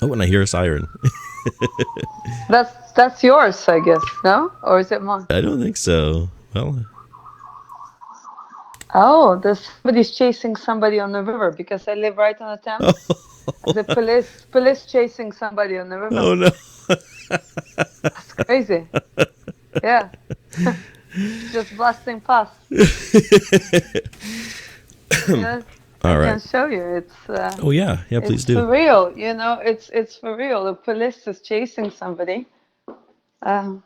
Oh, and I hear a siren. That's yours, I guess. No, or is it mine? I don't think so. Well, Oh, there's somebody's chasing somebody on the river because I live right on the Thames. The police chasing somebody on the river. oh no. That's crazy. Yeah, just blasting past. Yeah, I All can right. show you. Oh yeah, yeah. Please It's do. for real. You know, it's for real. The police is chasing somebody. Um,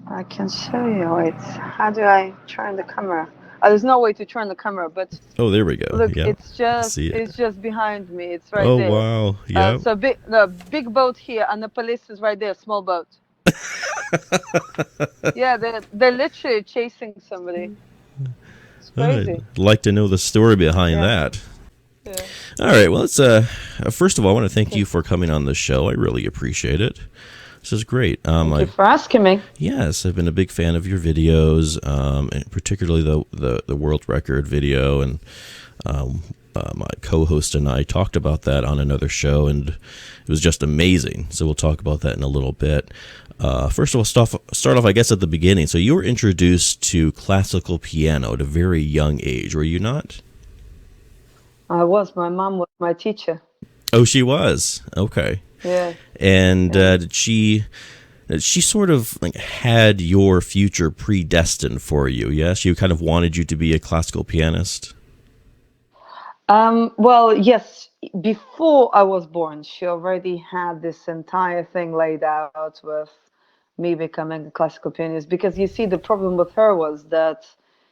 I can show you. Wait, how do I turn the camera? There's no way to turn the camera, but Oh, there we go. look, Yep. I see it. it's just behind me. It's right Oh there. wow. Yep. So big the big boat here, and the police is right there. Small boat. Yeah, they're literally chasing somebody. It's I'd crazy. like to know the story behind Yeah, that. yeah. All right. Well, it's first of all, I want to thank you Okay. for coming on the show. I really appreciate it. This is great. Thank you I for asking me. Yes, I've been a big fan of your videos, and particularly the world record video. And my co-host and I talked about that on another show, and it was just amazing. So we'll talk about that in a little bit. First of all, start off, I guess, at the beginning. So you were introduced to classical piano at a very young age, were you not? I was. My mom was my teacher. Oh, she was. Okay. Yeah, And yeah. she sort of like had your future predestined for you. Yes, she kind of wanted you to be a classical pianist. Well, yes. Before I was born, she already had this entire thing laid out with me becoming a classical pianist. Because you see, the problem with her was that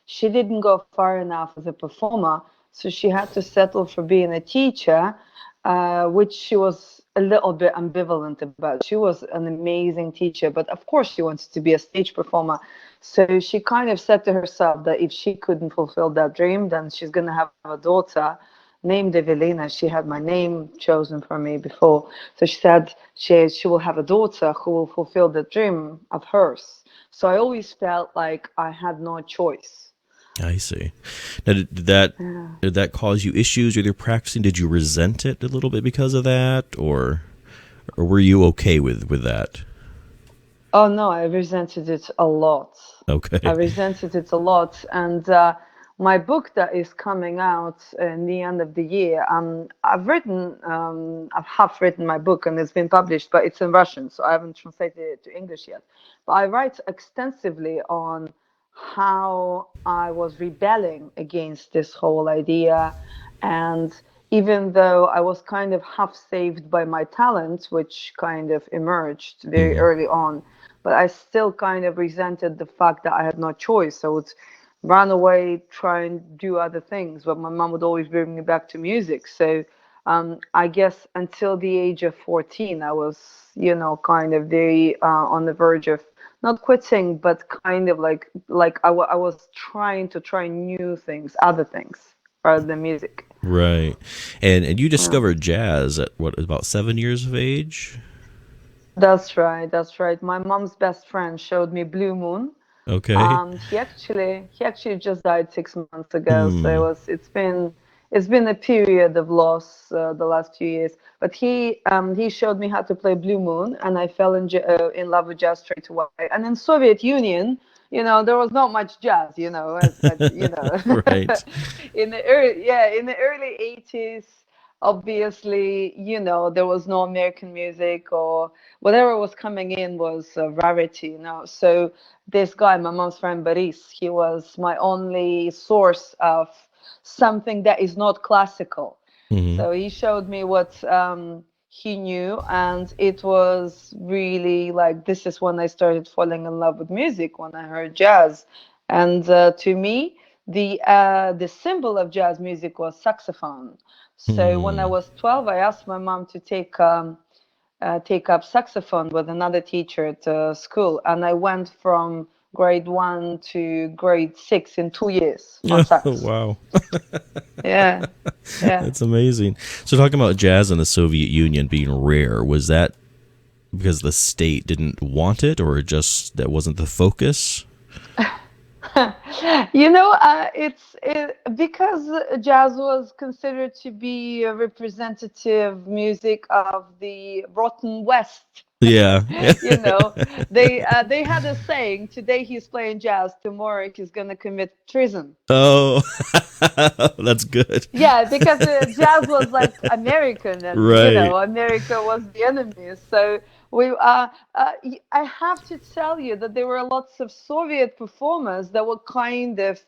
she didn't go far enough as a performer, so she had to settle for being a teacher, which she was a little bit ambivalent about. She was an amazing teacher, but of course she wanted to be a stage performer. So she kind of said to herself that if she couldn't fulfill that dream, then she's going to have a daughter named Evelina. She had my name chosen for me before. So she said she will have a daughter who will fulfill the dream of hers. So I always felt like I had no choice. I see. Now, Yeah. did that cause you issues with your practicing? Did you resent it a little bit because of that, or were you okay with that? Oh no, I resented it a lot. I Okay. resented it a lot. And my book that is coming out in the end of the year, I've half written my book and it's been published, but it's in Russian, so I haven't translated it to English yet. But I write extensively on how I was rebelling against this whole idea. And even though I was kind of half saved by my talent, which kind of emerged very Hmm. early on, but I still kind of resented the fact that I had no choice. I would run away, try and do other things, but my mom would always bring me back to music. So I guess until the age of 14, I was, kind of very on the verge of not quitting, but kind of like I was trying to try new things, other things rather than music. Right. And you Yeah. discovered jazz at what, about 7 years of age? That's right. That's right. My mom's best friend showed me Blue Moon. Okay. He actually just died 6 months ago, so Hmm. it's been a period of loss the last few years. But he showed me how to play Blue Moon, and I fell in love with jazz straight away. And in Soviet Union, there was not much jazz, Right. in the early 80s. Obviously, there was no American music, or whatever was coming in was a rarity, so this guy, my mom's friend Boris, he was my only source of something that is not classical. Hmm. So he showed me what he knew, and it was really like this is when I started falling in love with music, when I heard jazz. And to me, the symbol of jazz music was saxophone. So when I Hmm. was 12, I asked my mom to take up saxophone with another teacher at school, and I went from grade 1 to grade 6 in 2 years on sax. Wow. Yeah, yeah. That's amazing. So talking about jazz in the Soviet Union being rare, was that because the state didn't want it, or just that wasn't the focus? Because jazz was considered to be a representative music of the rotten West. Yeah. you know, they had a saying: today he's playing jazz, tomorrow he's gonna commit treason. Oh, that's good. Yeah, because jazz was like American, and Right. America was the enemy. So I have to tell you that there were lots of Soviet performers that were kind of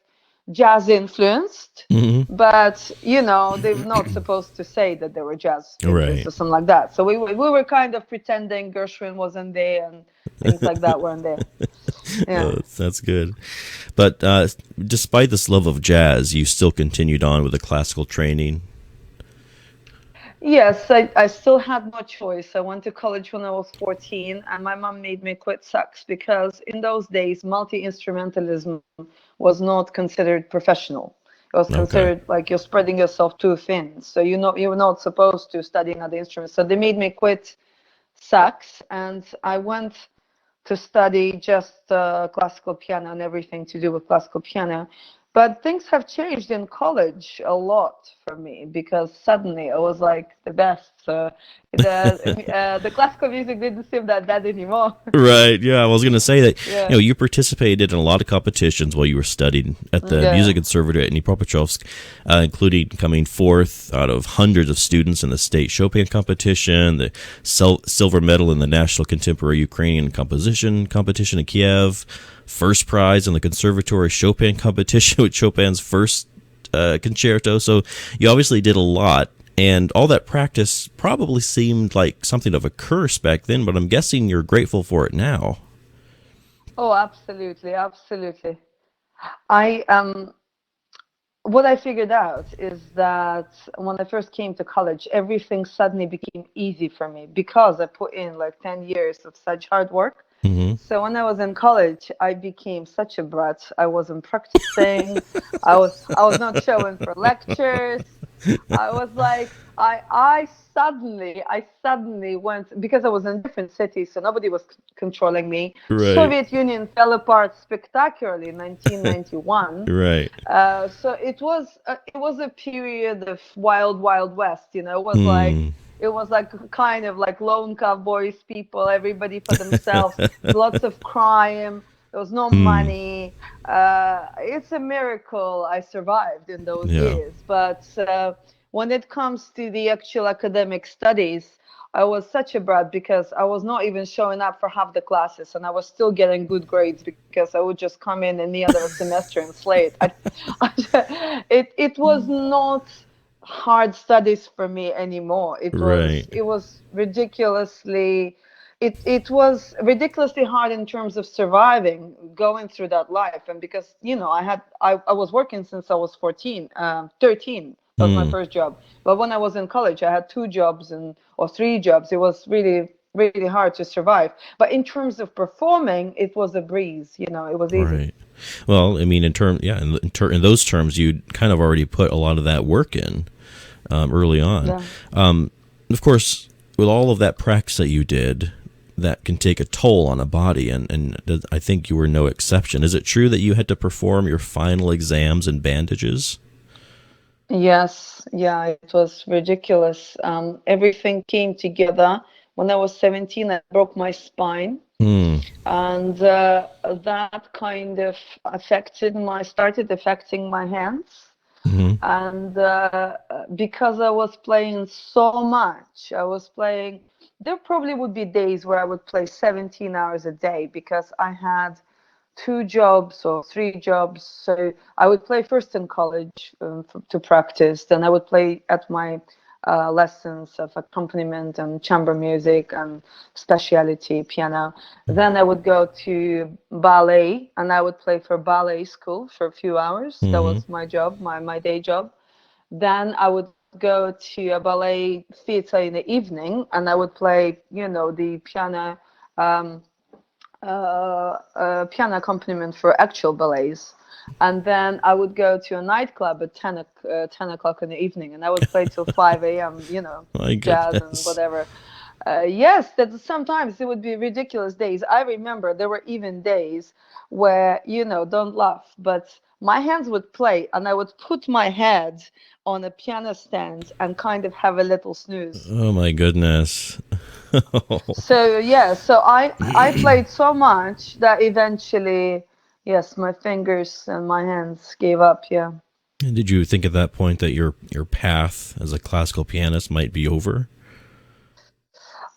jazz influenced, Hmm. but they were not supposed to say that they were jazz influenced Right. or something like that. So we were kind of pretending Gershwin wasn't there and things like that weren't there. Oh, Yeah. that's good. But despite this love of jazz, you still continued on with the classical training. Yes, I still had no choice. I went to college when I was 14, and my mom made me quit sax because in those days, multi-instrumentalism was not considered professional. It was Okay. considered like you're spreading yourself too thin. So you were not supposed to study another instrument. So they made me quit sax, and I went to study just classical piano and everything to do with classical piano. But things have changed in college a lot for me because suddenly I was like the best. So the classical music didn't seem that bad anymore. Right. Yeah, I was going to say that Yeah, you participated in a lot of competitions while you were studying at the music yeah. conservatory at Dnipropetrovsk, including coming fourth out of hundreds of students in the state Chopin competition, the silver medal in the National Contemporary Ukrainian Composition competition in Kiev, first prize in the conservatory Chopin competition with Chopin's first concerto. So you obviously did a lot. And all that practice probably seemed like something of a curse back then, but I'm guessing you're grateful for it now. Oh, absolutely, absolutely. I What I figured out is that when I first came to college, everything suddenly became easy for me because I put in like 10 years of such hard work. Hmm. So when I was in college, I became such a brat. I wasn't practicing. I was not showing for lectures. I was like, I suddenly went because I was in a different city, so nobody was controlling me. Right, Soviet Union fell apart spectacularly in 1991. right. So it was a period of wild, wild west. It was like Hmm. it was like kind of like lone cowboys, people, everybody for themselves. Lots of crime. There was no Hmm. money. It's a miracle I survived in those Yeah. years. But when it comes to the actual academic studies, I was such a brat because I was not even showing up for half the classes, and I was still getting good grades because I would just come in the end of a semester and slay it. It was not hard studies for me anymore. It was Right. it was ridiculously it was ridiculously hard in terms of surviving going through that life. And because I was working since I was 14, 13. That was my Hmm. first job. But when I was in college, I had two jobs and or three jobs. It was really, really hard to survive. But in terms of performing, it was a breeze. It was easy. Right. Well, I mean, in those terms, you kind of already put a lot of that work in early on. Yeah. Um, of course, with all of that practice that you did, that can take a toll on a body, and I think you were no exception. Is it true that you had to perform your final exams in bandages? Yes, yeah, it was ridiculous. Everything came together. When I was 17, I broke my spine, Hmm. and that kind of started affecting my hands. Hmm. And because I was playing so much, there probably would be days where I would play 17 hours a day because I had two jobs or three jobs. So I would play first in college to practice, then I would play at my lessons of accompaniment and chamber music and specialty piano. Then I would go to ballet and I would play for ballet school for a few hours. That Hmm. was my job, my day job. Then I would go to a ballet theater in the evening and I would play, the um, piano accompaniment for actual ballets. And then I would go to a nightclub at 10 o'clock in the evening and I would play till 5 a.m., My jazz and goodness. whatever. Yes, that sometimes it would be ridiculous days. I remember there were even days where, don't laugh, but my hands would play and I would put my head on a piano stand and kind of have a little snooze. Oh my goodness. So yeah, so I played so much that eventually, yes, my fingers and my hands gave up. Yeah. And did you think at that point that your path as a classical pianist might be over?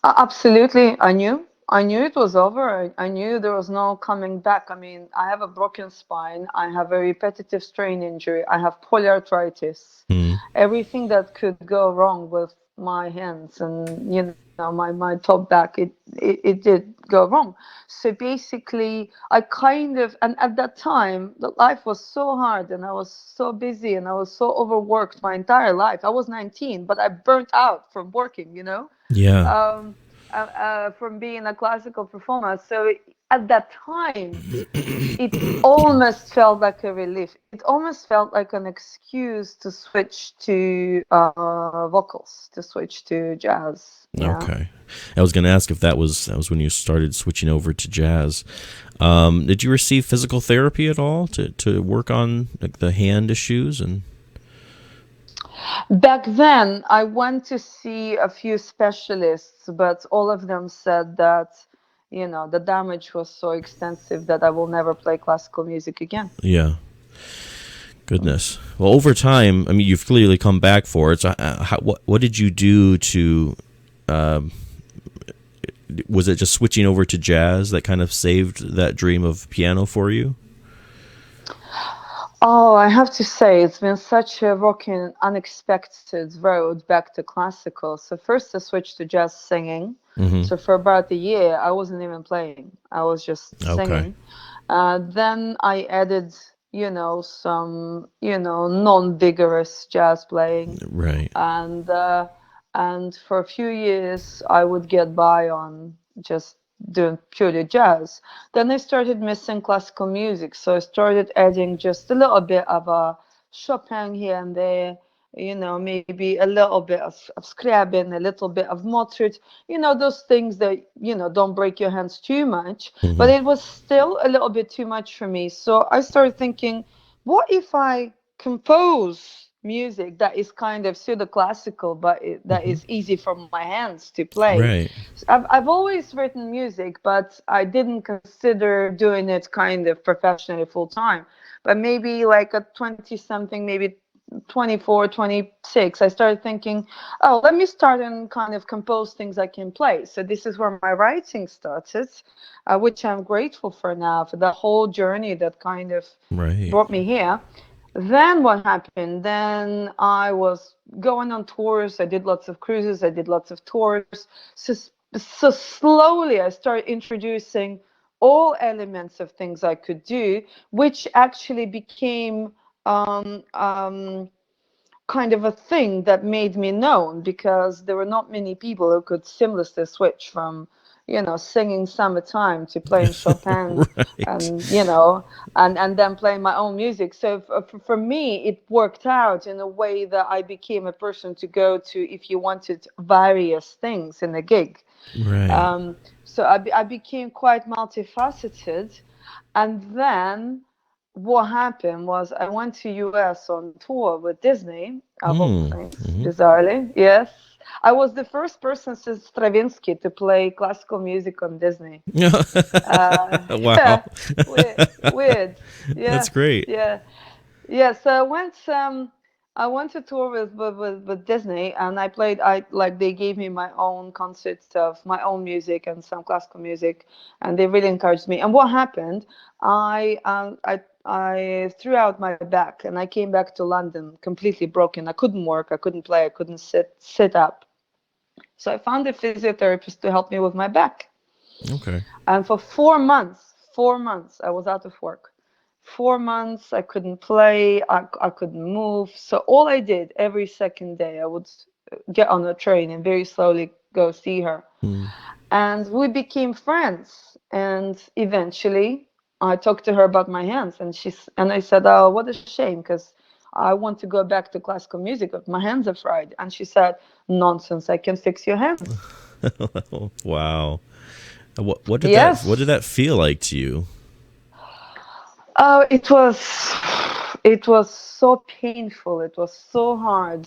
Absolutely. I knew it was over. I knew there was no coming back. I mean, I have a broken spine. I have a repetitive strain injury. I have polyarthritis. Hmm. Everything that could go wrong with my hands and, my top back, it did go wrong. So basically, I kind of, and at that time, the life was so hard and I was so busy and I was so overworked my entire life. I was 19, but I burnt out from working. Yeah. um, from being a classical performer. So at that time, it almost felt like a relief. It almost felt like an excuse to switch to vocals, to switch to jazz. Yeah. Okay. I was going to ask if that was when you started switching over to jazz. Did you receive physical therapy at all to work on like the hand issues and? Back then, I went to see a few specialists, but all of them said that, the damage was so extensive that I will never play classical music again. Yeah. Goodness. Well, over time, I mean, you've clearly come back for it. So, what did you do to? Um, was it just switching over to jazz that kind of saved that dream of piano for you? Oh, I have to say, it's been such a rocking, unexpected road back to classical. So first I switched to jazz singing. Mm-hmm. So for about a year, I wasn't even playing. I was just Okay. singing. Then I added, some, non-vigorous jazz playing, Right. and for a few years I would get by on just doing purely jazz. Then I started missing classical music, so I started adding just a little bit of a Chopin here and there, maybe a little bit of Scriabin, a little bit of Mozart, those things that don't break your hands too much, but Mm-hmm. it was still a little bit too much for me. So I started thinking, what if I compose music that is kind of pseudo classical, but that Mm-hmm. is easy for my hands to play? Right. So I've always written music, but I didn't consider doing it kind of professionally full time. But maybe like at 20 something, maybe 24, 26, I started thinking, oh, let me start and kind of compose things I can play. So this is where my writing started, which I'm grateful for now, for the whole journey that kind of Right. brought me here. Then what happened? Then I was going on tours. I did lots of cruises. I did lots of tours. So slowly I started introducing all elements of things I could do, which actually became um, um, kind of a thing that made me known, because there were not many people who could seamlessly switch from, singing Summertime to playing Chopin, Right. and and then playing my own music. So for me, it worked out in a way that I became a person to go to if you wanted various things in a gig. Right. Um, so I became quite multifaceted. And then what happened was I went to US on tour with Disney, of all Mm. things, Mm-hmm. bizarrely. Yes. I was the first person since Stravinsky to play classical music on Disney. Wow. Yeah, weird. That's Yes, great. yeah. Yeah, so I went to tour with Disney, and I played. I like they gave me my own concerts of my own music and some classical music, and they really encouraged me. And what happened? I threw out my back, and I came back to London completely broken. I couldn't work, I couldn't play, I couldn't sit up. So I found a physiotherapist to help me with my back. Okay. And for 4 months, I was out of work. 4 months, I couldn't play, I couldn't move. So all I did every second day, I would get on a train and very slowly go see her. Mm. And we became friends. And eventually, I talked to her about my hands, and I said, "Oh, what a shame, because I want to go back to classical music, but my hands are fried." And she said, "Nonsense, I can fix your hands." Wow. What did Yes. that feel like to you? Oh, it was so painful. It was so hard,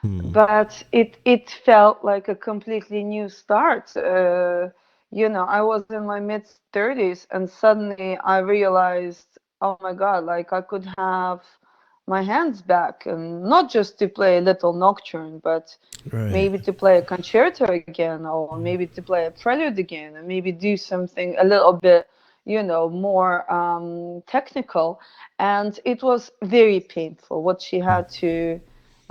Hmm. but it felt like a completely new start. I was in my mid 30s, and suddenly I realized, oh my God, like I could have my hands back, and not just to play a little nocturne, but Right. maybe to play a concerto again, or maybe to play a prelude again, and maybe do something a little bit, more technical. And it was very painful. What she had to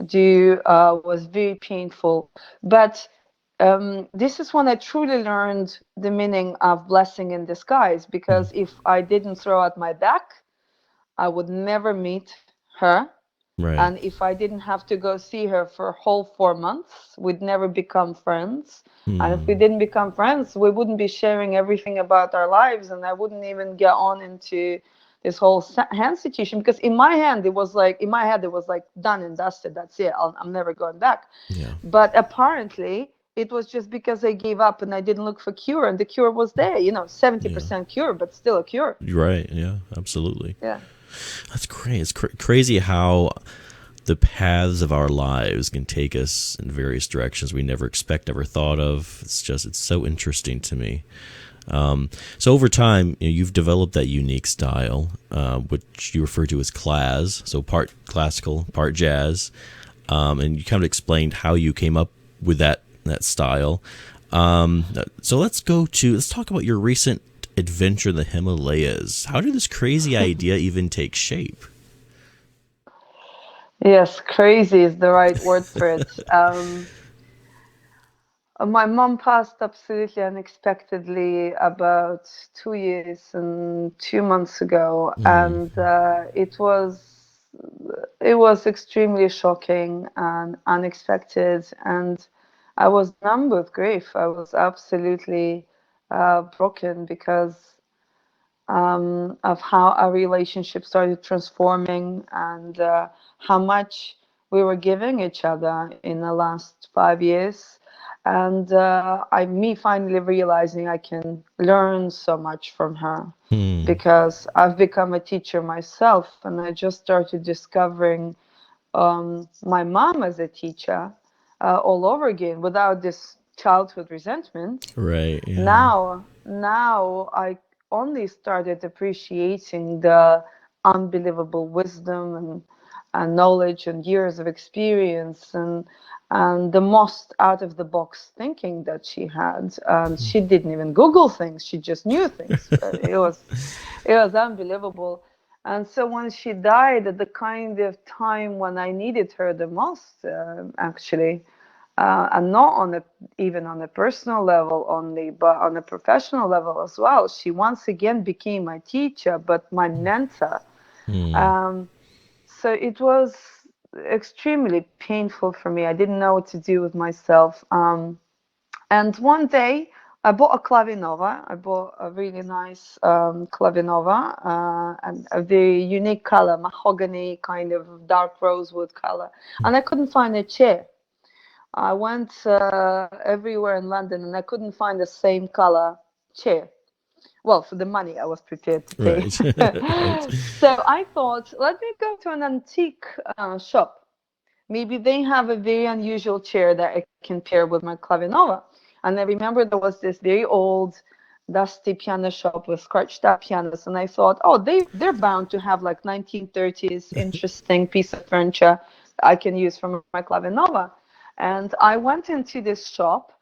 do was very painful. But this is when I truly learned the meaning of blessing in disguise, Hmm. because if I didn't throw out my back, I would never meet her. Right. And if I didn't have to go see her for a whole 4 months, we'd never become friends. And if we Hmm. didn't become friends, we wouldn't be sharing everything about our lives. And I wouldn't even get on into this whole hand situation, because in my head, it was like done and dusted. That's it. I'm never going back. Yeah. But apparently, it was just because I gave up and I didn't look for cure, and the cure was there, Yeah. 70% cure, but still a cure. You're right. Yeah. Absolutely. Yeah. That's great. It's crazy how the paths of our lives can take us in various directions we never expect, never thought of. It's so interesting to me. So over time, you've developed that unique style, which you refer to as class. So part classical, part jazz, and you kind of explained how you came up with that style. So let's talk about your recent adventure in the Himalayas. How did this crazy idea even take shape? Yes, crazy is the right word for it. My mom passed absolutely unexpectedly about 2 years and 2 months ago, Hmm. and it was extremely shocking and unexpected, and I was numb with grief. I was absolutely broken because of how our relationship started transforming, and how much we were giving each other in the last 5 years. And me finally realizing I can learn so much from her, Hmm. because I've become a teacher myself, and I just started discovering my mom as a teacher all over again, without this childhood resentment. Right. Yeah. Now I only started appreciating the unbelievable wisdom and knowledge and years of experience, and the most out of the box thinking that she had. And she didn't even Google things; she just knew things. It was unbelievable. And so when she died, at the kind of time when I needed her the most, actually, and not even on a personal level only, but on a professional level as well. She once again became my teacher, but my mentor. Hmm. Um, so it was extremely painful for me. I didn't know what to do with myself. And one day, I bought a clavinova. I bought a really nice clavinova, and a very unique color, mahogany, kind of dark rosewood color. And I couldn't find a chair. I went everywhere in London, and I couldn't find the same color chair. Well, for the money I was prepared to pay. Right. Right. So I thought, let me go to an antique shop. Maybe they have a very unusual chair that I can pair with my clavinova. And I remember there was this very old, dusty piano shop with scratched up pianos. And I thought, oh, they're bound to have like 1930s interesting piece of furniture I can use for my clavinova. And I went into this shop,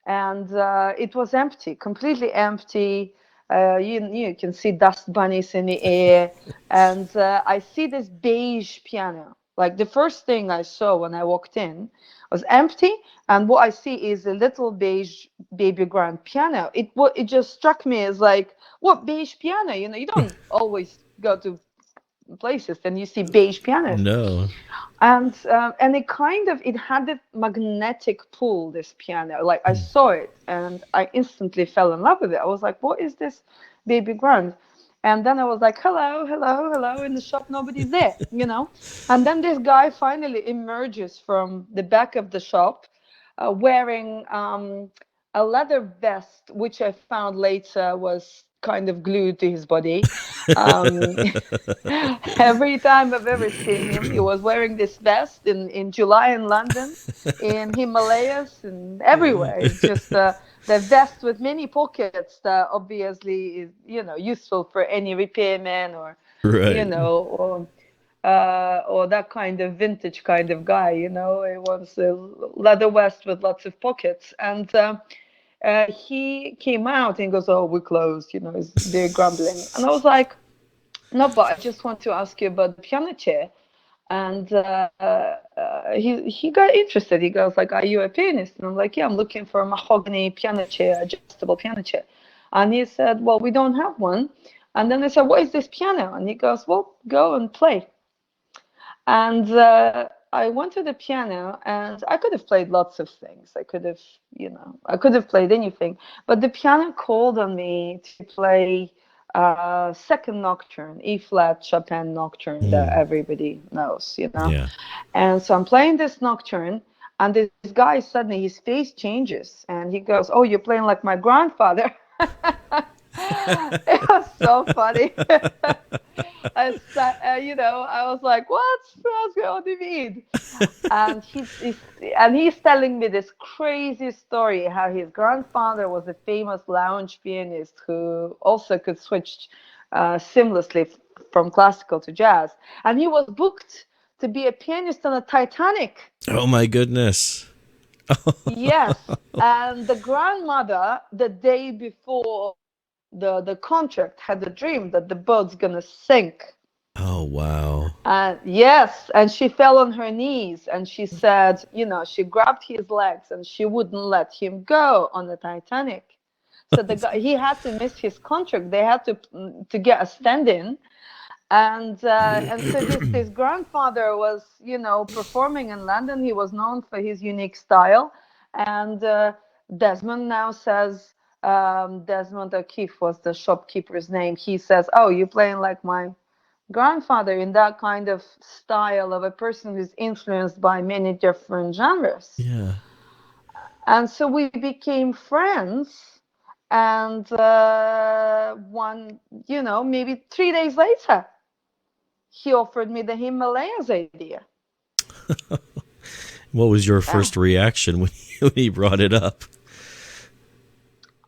and it was empty, completely empty. You can see dust bunnies in the air, and I see this beige piano. Like the first thing I saw when I walked in was empty, and what I see is a little beige baby grand piano. It just struck me as like, what beige piano? You don't always go to places and you see beige pianos. No. And it had a magnetic pull, this piano. Like I saw it and I instantly fell in love with it. I was like, what is this baby grand? And then I was like, hello, hello, hello, in the shop, nobody's there. And then this guy finally emerges from the back of the shop, wearing a leather vest, which I found later was kind of glued to his body. Um, every time I've ever seen him, he was wearing this vest in July in London, in Himalayas, and everywhere. It's just the vest with many pockets that obviously is, useful for any repairman or, you Right. know, or that kind of vintage kind of guy. It was a leather vest with lots of pockets. And he came out and goes, "Oh, we're closed," they're grumbling. And I was like, "No, but I just want to ask you about the piano chair." And he got interested. He goes like, "Are you a pianist?" And I'm like, "Yeah, I'm looking for a mahogany piano chair, adjustable piano chair." And he said, "Well, we don't have one." And then I said, "What is this piano?" And he goes, "Well, go and play." And I went to the piano, and I could have played lots of things. I could have played anything. But the piano called on me to play second nocturne, E flat Chopin nocturne that Mm. everybody knows. Yeah. And so I'm playing this nocturne, and this guy suddenly his face changes, and he goes, "Oh, you're playing like my grandfather." It was so funny. I was like, what do you mean? And he's telling me this crazy story how his grandfather was a famous lounge pianist who also could switch seamlessly from classical to jazz, and he was booked to be a pianist on a Titanic. Oh my goodness. Yes, and the grandmother, the day before the contract, had a dream that the boat's gonna sink. Oh wow. Yes, and she fell on her knees and she said, she grabbed his legs and she wouldn't let him go on the Titanic. So the guy, he had to miss his contract. They had to get a stand-in, and so his grandfather was, performing in London. He was known for his unique style, and Desmond now says, Desmond O'Keefe was the shopkeeper's name. He says, "Oh, you're playing like my grandfather in that kind of style of a person who's influenced by many different genres." Yeah. And so we became friends. And maybe 3 days later, he offered me the Himalayas idea. What was your Yeah. first reaction when he brought it up?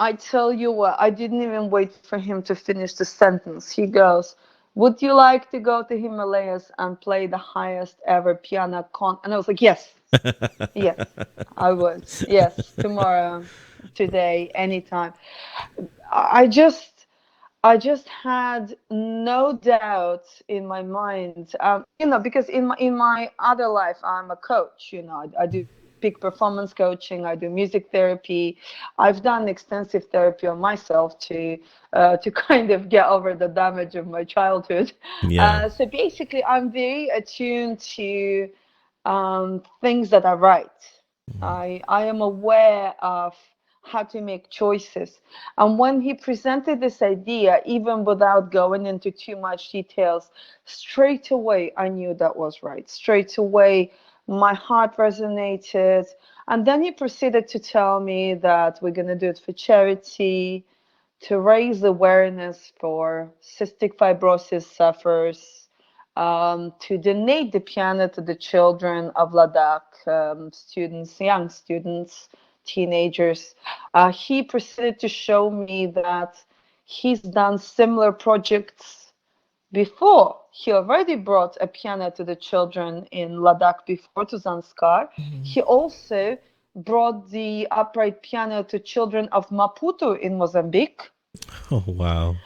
I tell you what, I didn't even wait for him to finish the sentence. He goes, "Would you like to go to Himalayas and play the highest ever piano con?" And I was like, "Yes, yes, I would. Yes, tomorrow, today, anytime." I just I just had no doubt in my mind, because in my other life, I'm a coach. I do peak performance coaching. I do music therapy. I've done extensive therapy on myself to kind of get over the damage of my childhood. Yeah. So basically, I'm very attuned to things that are right. I am aware of how to make choices. And when he presented this idea, even without going into too much details, straight away I knew that was right. Straight away, my heart resonated. And then he proceeded to tell me that we're going to do it for charity, to raise awareness for cystic fibrosis sufferers, to donate the piano to the children of Ladakh, students, young students, teenagers. He proceeded to show me that he's done similar projects before. He already brought a piano to the children in Ladakh before, to Zanskar. He also brought the upright piano to children of Maputo in Mozambique. Oh wow.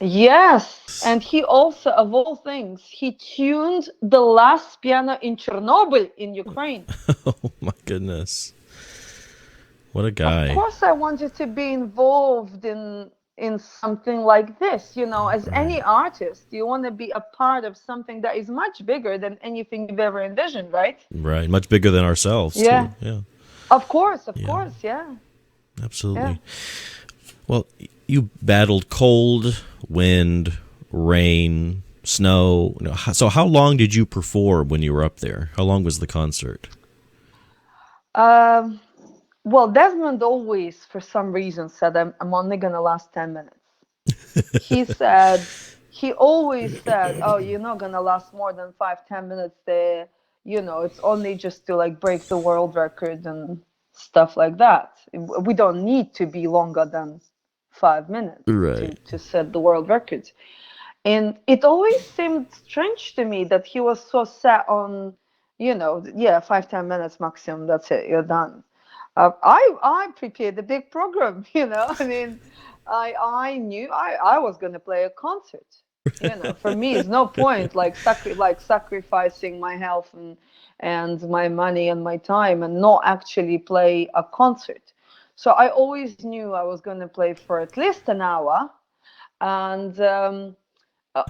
Yes, and he also, of all things, he tuned the last piano in Chernobyl in Ukraine. Oh my goodness. What a Of guy. course, I wanted to be involved in something like this. As Right. any artist, you want to be a part of something that is much bigger than anything you've ever envisioned, right? Right. Much bigger than ourselves Yeah, too. Yeah. of Yeah. course, yeah, yeah. Absolutely. Well, you battled cold, wind, rain, snow. So how long did you perform when you were up there? How long was the concert? Um, Well, Desmond always, for some reason, said, I'm only going to last 10 minutes. He said, he always said, oh, you're not going to last more than 5, 10 minutes there. It's only just to like break the world record and stuff like that. We don't need to be longer than 5 minutes Right. to set the world record. And it always seemed strange to me that he was so set on, yeah, 5, 10 minutes maximum. That's it. You're done. I prepared a big program. I mean, I knew I was going to play a concert. For me, it's no point like sacrificing my health and my money and my time and not actually play a concert. So I always knew I was going to play for at least an hour. And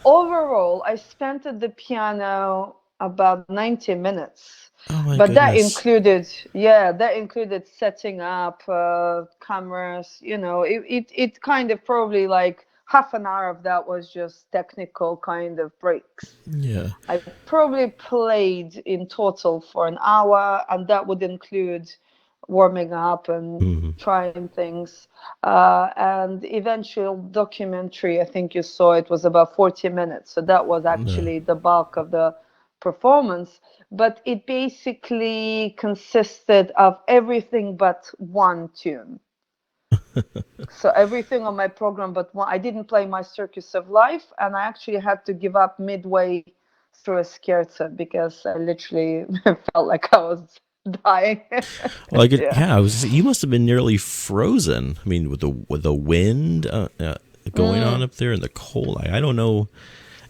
overall, I spent at the piano about 90 minutes. Oh my But that goodness. included, yeah, that included setting up cameras. It kind of probably like half an hour of that was just technical kind of breaks. Yeah. I probably played in total for an hour, and that would include warming up and Hmm. trying things. And the eventual documentary, I think you saw it, was about 40 minutes. So that was No. actually the bulk of the performance. But it basically consisted of everything but one tune. So everything on my program but one. I didn't play my Circus of Life, and I actually had to give up midway through a scherzo because I literally felt like I was dying. Well, I could. Yeah. Yeah, I was. You must have been nearly frozen. I mean, with the wind going on Mm. up there and the cold. I don't know.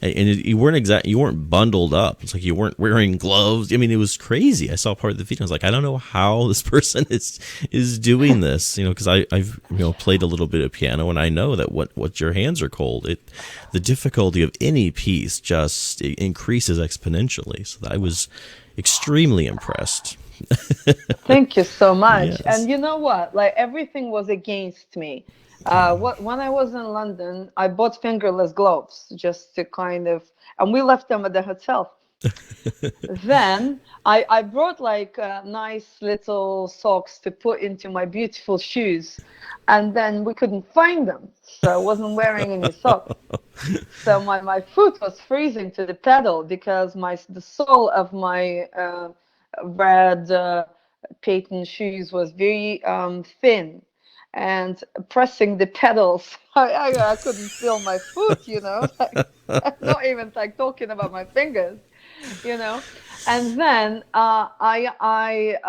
And you weren't You weren't bundled up. It's like you weren't wearing gloves. I mean, it was crazy. I saw part of the video. I was like, I don't know how this person is doing this. Because I've played a little bit of piano, and I know that what your hands are cold. The difficulty of any piece just it increases exponentially. So I was extremely impressed. Thank you so much. Yes. And you know what? Like everything was against me. When I was in London, I bought fingerless gloves just to kind of, and we left them at the hotel. Then I brought like nice little socks to put into my beautiful shoes, and then we couldn't find them, so I wasn't wearing any socks. So my foot was freezing to the pedal because the sole of my red patent shoes was very thin, and pressing the pedals, I couldn't feel my foot, like not even like talking about my fingers, you know. And then I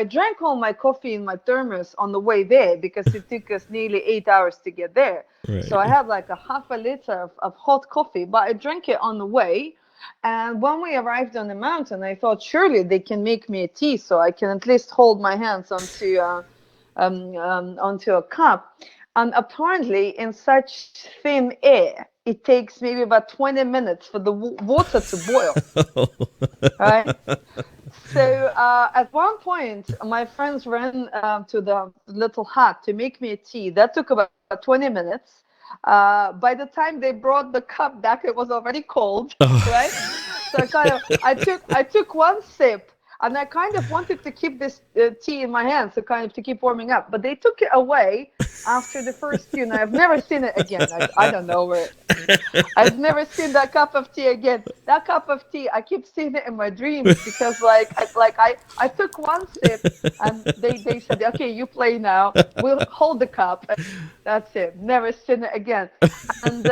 drank all my coffee in my thermos on the way there because it took us nearly 8 hours to get there. So I Right. had like a half a liter of hot coffee, but I drank it on the way. And when we arrived on the mountain, I thought surely they can make me a tea so I can at least hold my hands onto a cup. And apparently, in such thin air, it takes maybe about 20 minutes for the water to boil, right? So at one point, my friends ran to the little hut to make me a tea. That took about 20 minutes. By the time they brought the cup back, it was already cold, right? So I took one sip, and I kind of wanted to keep this tea in my hand, so kind of to keep warming up. But they took it away after the first tune. I've never seen it again. I don't know where. I've never seen that cup of tea again. That cup of tea, I keep seeing it in my dreams because, I took one sip, and they said, "Okay, you play now. We'll hold the cup." And that's it. Never seen it again. And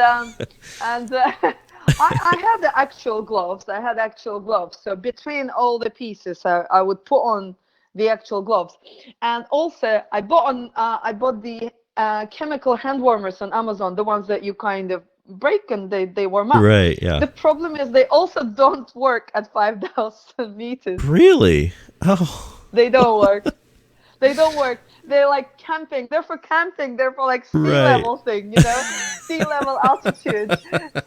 I had the actual gloves. I had actual gloves. So between all the pieces, I would put on the actual gloves, and also I bought the chemical hand warmers on Amazon, the ones that you kind of break and they warm up. Right. Yeah. The problem is they also don't work at 5,000 meters. Really? Oh. They don't work. They don't work. They're like camping. They're for camping. They're for like sea Right. level thing, sea level altitude.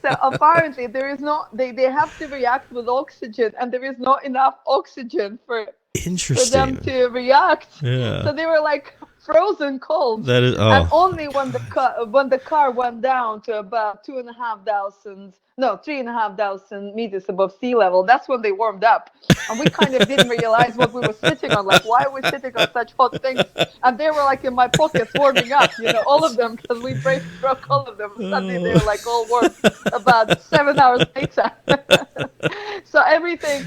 So apparently there is not. They have to react with oxygen, and there is not enough oxygen for them Interesting. to react. Yeah. So they were like frozen cold. That is, And oh, only when the car went down to about 2,500, no, 3,500 meters above sea level, that's when they warmed up. And we kind of didn't realize what we were sitting on. Like, why are we sitting on such hot things? And they were like in my pockets warming up, all of them, because we broke all of them. And suddenly they were like all warm about 7 hours later. So everything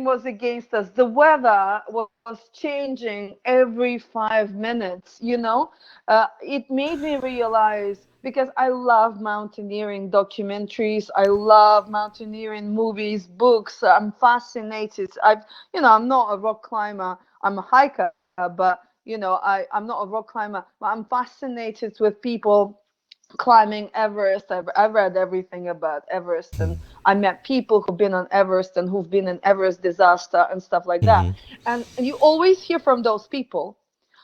was against us. The weather was changing every 5 minutes. It made me realize, because I love mountaineering documentaries, I love mountaineering movies, books. I'm fascinated. I'm not a rock climber. I'm a hiker, but I'm not a rock climber. But I'm fascinated with people climbing Everest. I've read everything about Everest, and I met people who've been on Everest and who've been in Everest disaster and stuff like that. hmm And you always hear from those people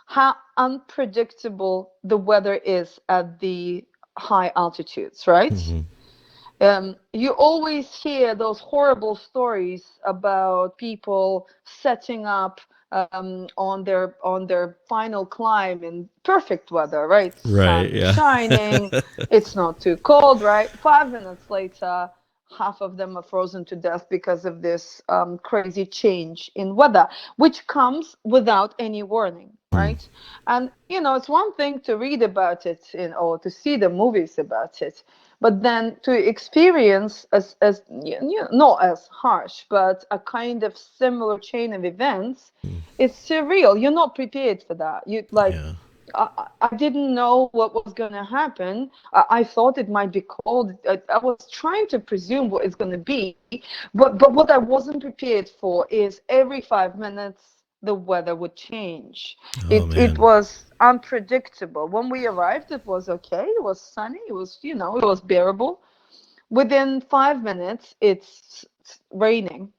how unpredictable the weather is at the high altitudes, right? hmm You always hear those horrible stories about people setting up on their final climb in perfect weather, right? right, Sun yeah. shining, it's not too cold, right? 5 minutes later, half of them are frozen to death because of this crazy change in weather, which comes without any warning, Mm. right? And it's one thing to read about it or to see the movies about it, but then to experience as not as harsh, but a kind of similar chain of events, it's surreal. You're not prepared for that. You like, Yeah. I didn't know what was going to happen. I thought it might be cold. I was trying to presume what it's going to be, but what I wasn't prepared for is every 5 minutes the weather would change. Oh It man. was unpredictable. When we arrived, it was okay. It was sunny. It was bearable. Within 5 minutes, it's raining.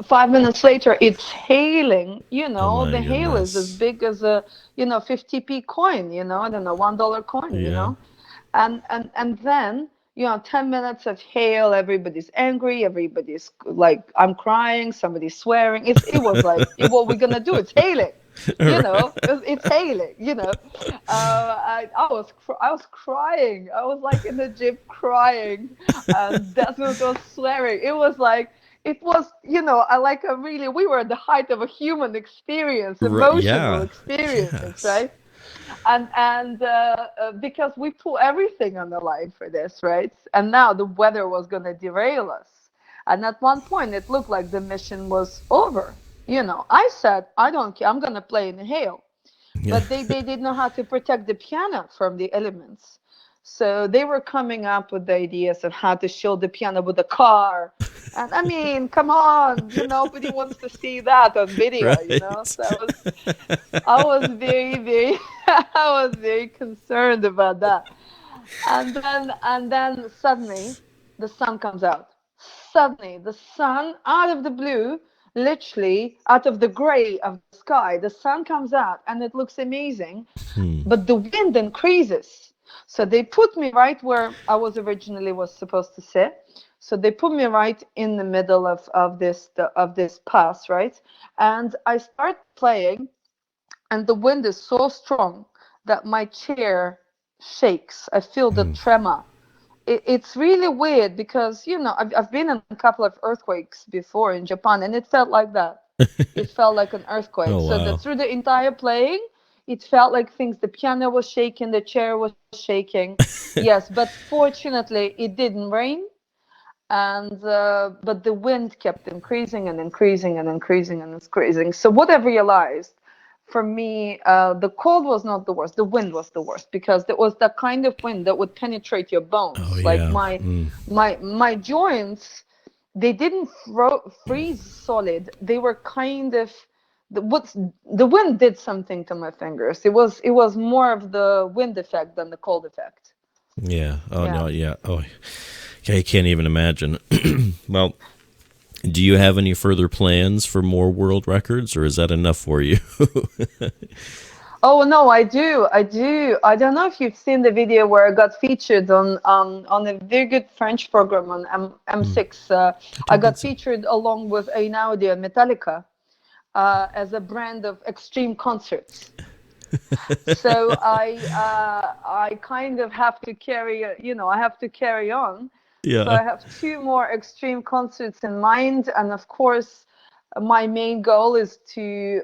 5 minutes later, it's hailing. Oh my The hail is as goodness. big as a 50p coin. I don't know, $1 coin. Yeah. And then 10 minutes of hail. Everybody's angry. Everybody's like, I'm crying. Somebody's swearing. It was like, what we're gonna do? It's hailing. Right. It's hailing. I was crying. I was like in the gym crying, and Desmond was swearing. I like a really, we were at the height of a human experience, Right. emotional Yeah. experience, Yes. right? And because we put everything on the line for this, right? And now the weather was going to derail us. And at one point, it looked like the mission was over. I said, I don't care. I'm going to play in the hail. Yeah. But they didn't know how to protect the piano from the elements. So they were coming up with the ideas of how to shield the piano with a car. And I mean, come on, nobody wants to see that on video, Right. So I was very, very, I was very concerned about that. And then suddenly the sun comes out. Suddenly the sun, out of the blue, literally out of the gray of the sky, the sun comes out and it looks amazing, Hmm. but the wind increases. So they put me right where I was supposed to sit. So they put me right in the middle of this pass, right? And I start playing, and the wind is so strong that my chair shakes. I feel the Hmm. tremor. It's really weird because I've been in a couple of earthquakes before in Japan, and it felt like that. It felt like an earthquake. Oh So that wow. through the entire playing, it felt like the piano was shaking, the chair was shaking. Yes, but fortunately, it didn't rain, and but the wind kept increasing and increasing and increasing and increasing. So what I realized, for me, the cold was not the worst. The wind was the worst, because there was that kind of wind that would penetrate your Oh bones. Like yeah. my Mm. my my joints, they didn't freeze solid. They were kind of, the wind did something to my fingers. It was more of the wind effect than the cold effect. Yeah. Oh Yeah. no. Yeah. Oh, I can't even imagine. Well, do you have any further plans for more world records, or is that enough for you? Oh no, I do. I do. I don't know if you've seen the video where I got featured on a very good French program on Hmm. M6. I I don't think got so. featured along with Einaudi and Metallica. as a brand of extreme concerts. So I kind of have to carry, I have to carry on. So Yeah. I have two more extreme concerts in mind, and of course, my main goal is to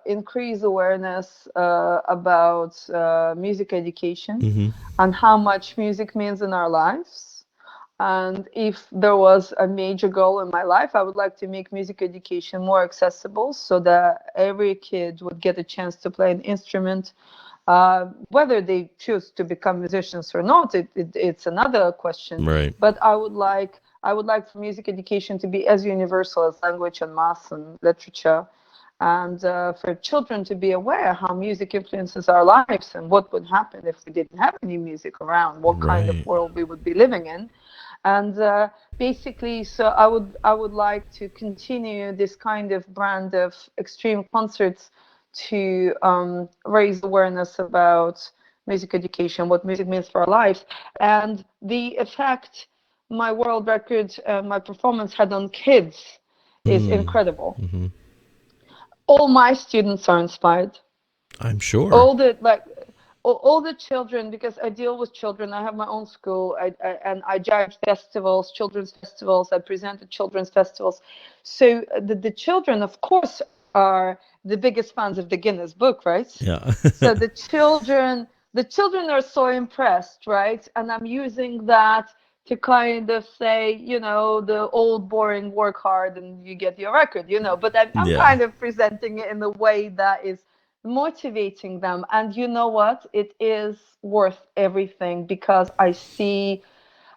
increase awareness about music education Hmm. and how much music means in our lives. And if there was a major goal in my life, I would like to make music education more accessible so that every kid would get a chance to play an instrument. Whether they choose to become musicians or not, it's another question. Right. But I would like for music education to be as universal as language and math and literature, and for children to be aware how music influences our lives and what would happen if we didn't have any music around, what kind of Right. world we would be living in. And basically, so I would like to continue this kind of brand of extreme concerts to raise awareness about music education, what music means for our lives, and the effect my world record, my performance had on kids is Mm. incredible. Hmm. All my students are inspired. I'm sure. All the like all the children, because I deal with children. I have my own school. And I judge festivals, children's festivals. I present at children's festivals. So the children, of course, are the biggest fans of the Guinness Book, right? Yeah. So the children are so impressed, right? And I'm using that to kind of say, the old boring work hard and you get your record, but I'm Yeah. kind of presenting it in a way that is motivating them. And you know what? It is worth everything, because I see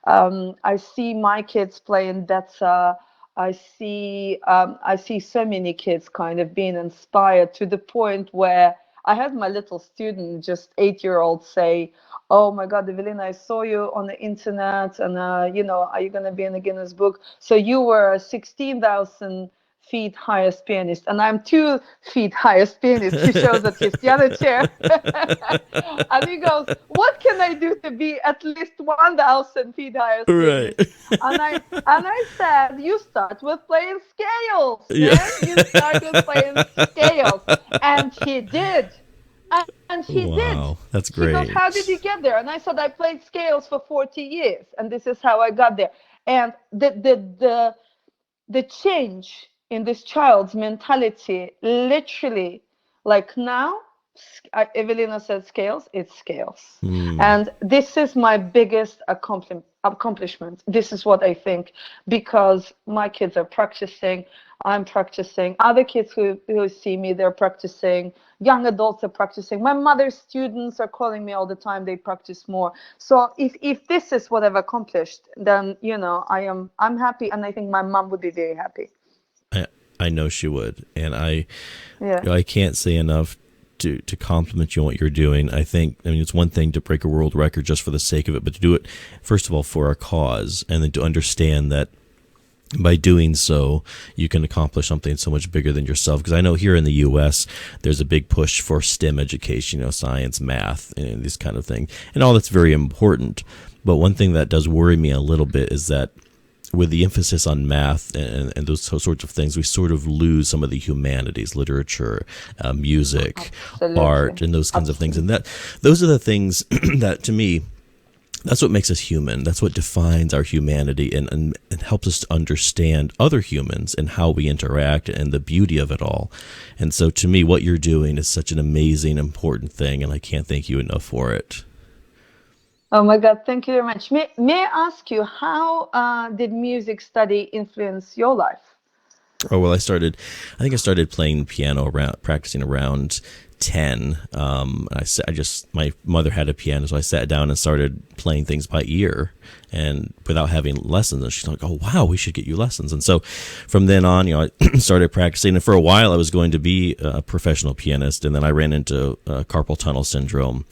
my kids playing better. I see so many kids kind of being inspired to the point where I had my little student, just 8-year-old, say, "Oh my God, Evelina, I saw you on the internet, and are you gonna be in the Guinness Book? So you were 16,000 feet highest pianist, and I'm 2 feet highest pianist." He shows at his piano chair, and he goes, "What can I do to be at least 1,000 feet highest Right. pianist?" And I said, "You start with playing scales, Yeah. man. You start with playing scales." And he did. And he did. Wow. That's He goes, "How did you great. get there?" And I said, "I played scales for 40 years, and this is how I got there." And the change in this child's mentality, literally, like now, Evelina said scales, it's scales. Mm. And this is my biggest accomplishment. This is what I think, because my kids are practicing, I'm practicing, other kids who see me, they're practicing, young adults are practicing, my mother's students are calling me all the time, they practice more. So if this is what I've accomplished, then I'm happy, and I think my mom would be very happy. I I know she would, and Yeah. I can't say enough to compliment you on what you're doing. I mean, it's one thing to break a world record just for the sake of it, but to do it first of all for a cause, and then to understand that by doing so, you can accomplish something so much bigger than yourself. Because I know here in the U.S., there's a big push for STEM education, science, math, and this kind of thing, and all that's very important. But one thing that does worry me a little bit is that with the emphasis on math and those sorts of things, we sort of lose some of the humanities, literature, music, art, Absolutely. and those kinds of things. And Absolutely. those are the things that, to me, that's what makes us human. That's what defines our humanity, and helps us to understand other humans and how we interact and the beauty of it all. And so to me, what you're doing is such an amazing, important thing, and I can't thank you enough for it. Oh my God, thank you very much. May I ask you, how did music study influence your life? Oh, well, I think I started playing piano practicing around 10. My mother had a piano, so I sat down and started playing things by ear and without having lessons. And she's like, "Oh, wow, we should get you lessons." And so from then on, I started practicing. And for a while, I was going to be a professional pianist. And then I ran into carpal tunnel syndrome.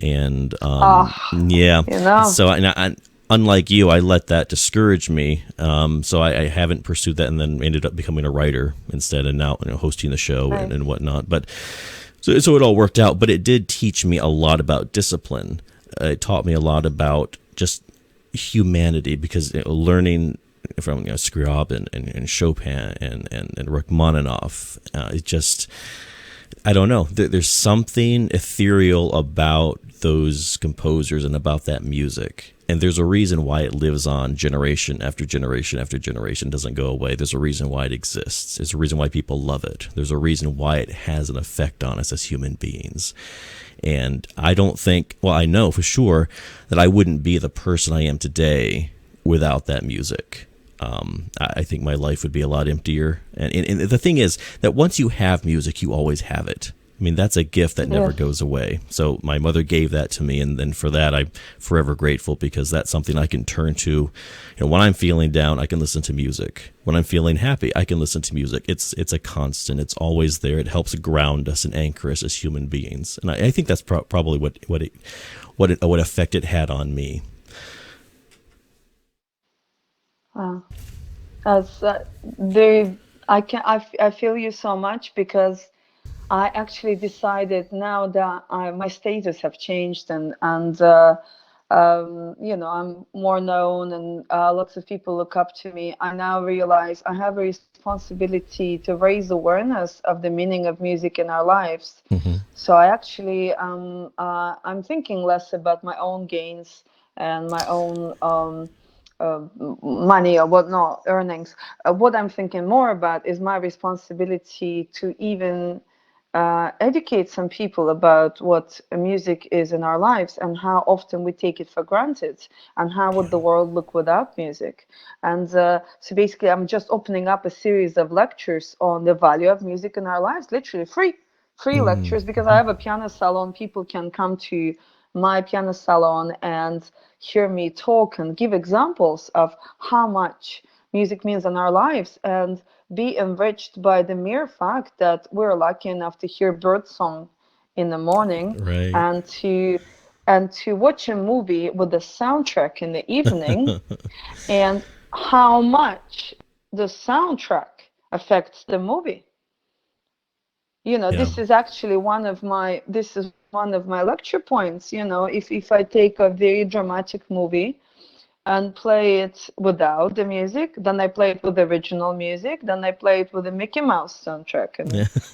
And Ah, yeah, you know, so unlike you, I let that discourage me. So I haven't pursued that, and then ended up becoming a writer instead, and now hosting the show right. and whatnot. But so it all worked out. But it did teach me a lot about discipline. It taught me a lot about just humanity, because learning Scriab and Chopin and Rachmaninoff. It just, I don't know. There's something ethereal about those composers and about that music. And there's a reason why it lives on generation after generation after generation, doesn't go away. There's a reason why it exists. There's a reason why people love it. There's a reason why it has an effect on us as human beings. And I don't think, well, I know for sure that I wouldn't be the person I am today without that music. I think my life would be a lot emptier. And the thing is that once you have music, you always have it. I mean, that's a gift that never goes away. So my mother gave that to me, and then for that, I'm forever grateful, because that's something I can turn to. You know, when I'm feeling down, I can listen to music. When I'm feeling happy, I can listen to music. It's a constant. It's always there. It helps ground us and anchor us as human beings. And I think that's probably what effect it had on me. Wow. As I feel you so much, because I actually decided now that my status have changed, and you know, I'm more known, and lots of people look up to me. I now realize I have a responsibility to raise awareness of the meaning of music in our lives. Mm-hmm. So I actually I'm thinking less about my own gains and my own money or whatnot, earnings. What I'm thinking more about is my responsibility to even educate some people about what music is in our lives, and how often we take it for granted, and how would the world look without music. And so basically, I'm just opening up a series of lectures on the value of music in our lives, literally free lectures, because I have a piano salon. People can come to my piano salon and hear me talk and give examples of how much music means in our lives, and be enriched by the mere fact that we're lucky enough to hear birdsong in the morning, Right. and to watch a movie with the soundtrack in the evening, and how much the soundtrack affects the movie. You know, Yeah. this is one of my lecture points. You know, if I take a very dramatic movie and play it without the music, then I play it with the original music, then I play it with the Mickey Mouse soundtrack, and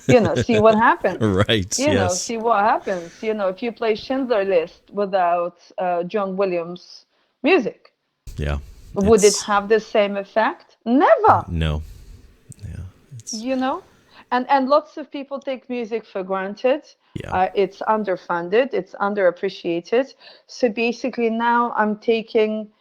you know, see what happens. Right. You know, Yes. see what happens. You know, if you play Schindler List without John Williams music, Yeah. would it It's have the same effect? Never. no. Yeah. It's You know, and lots of people take music for granted. yeah. It's underfunded, it's underappreciated. So basically now I'm taking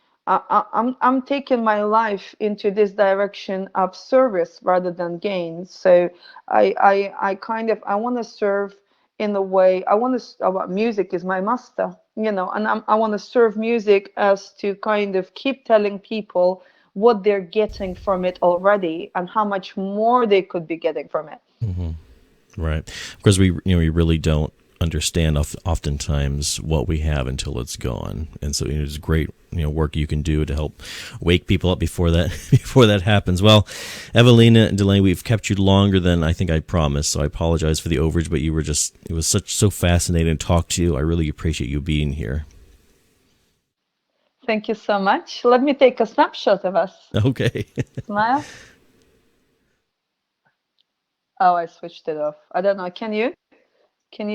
my life into this direction of service rather than gain. So I kind of, I want to serve in the way I want to. Music is my master, you know, and I want to serve music as to kind of keep telling people what they're getting from it already, and how much more they could be getting from it. Mm-hmm. Right. Because we really don't understand oftentimes what we have until it's gone. And so there's great work you can do to help wake people up before that happens. Well, Evelina De Lain, we've kept you longer than I think I promised, so I apologize for the overage, but it was so fascinating to talk to you. I really appreciate you being here. Thank you so much. Let me take a snapshot of us. Okay. Smile. Oh, I switched it off. I don't know. Can you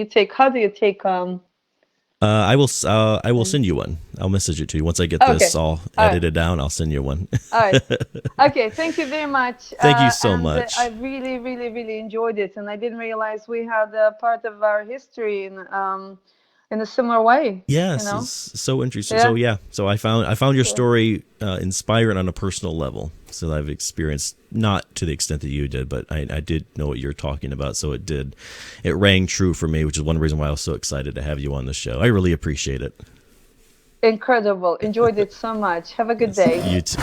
take, how do you take I will send you one. I'll message it to you once I get this all edited down. I'll send you one. All right. Okay. Thank you very much. Thank you so much. I really, really, really enjoyed it, and I didn't realize we had a part of our history in a similar way. Yes, You know? it's so interesting. Yeah. So I found your story inspiring on a personal level. So I've experienced, not to the extent that you did, but I did know what you're talking about. So it rang true for me, which is one reason why I was so excited to have you on the show. I really appreciate it. Incredible. Enjoyed it so much. Have a good day. You too.